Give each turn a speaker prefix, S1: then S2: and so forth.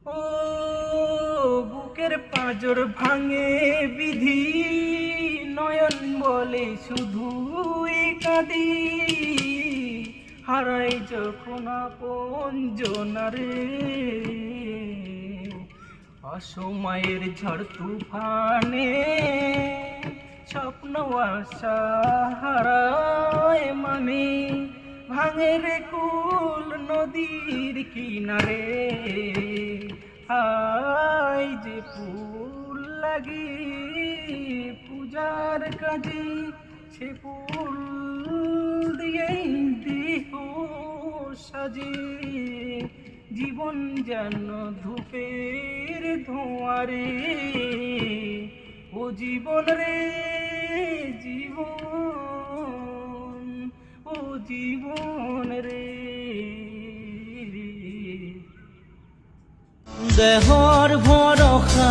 S1: ও বুকের পাঁজর ভাঙে বিধি, নয়ন বলে শুধুই কাঁদি, হারাই যখন আপন জনারে, অসময়ের ঝড় তুফানে স্বপ্ন আশা হারায় মানে, ভাঙে রে কুল নদীর কিনারে, আই যে ফুল লাগি পূজার কাজে, সে ফুল দিয়েই দেহ সাজে, জীবন যেন ধূপের ধোঁয়ারে, ও জীবন রে জীবন, ও জীবন রে।
S2: দেহর ভরসা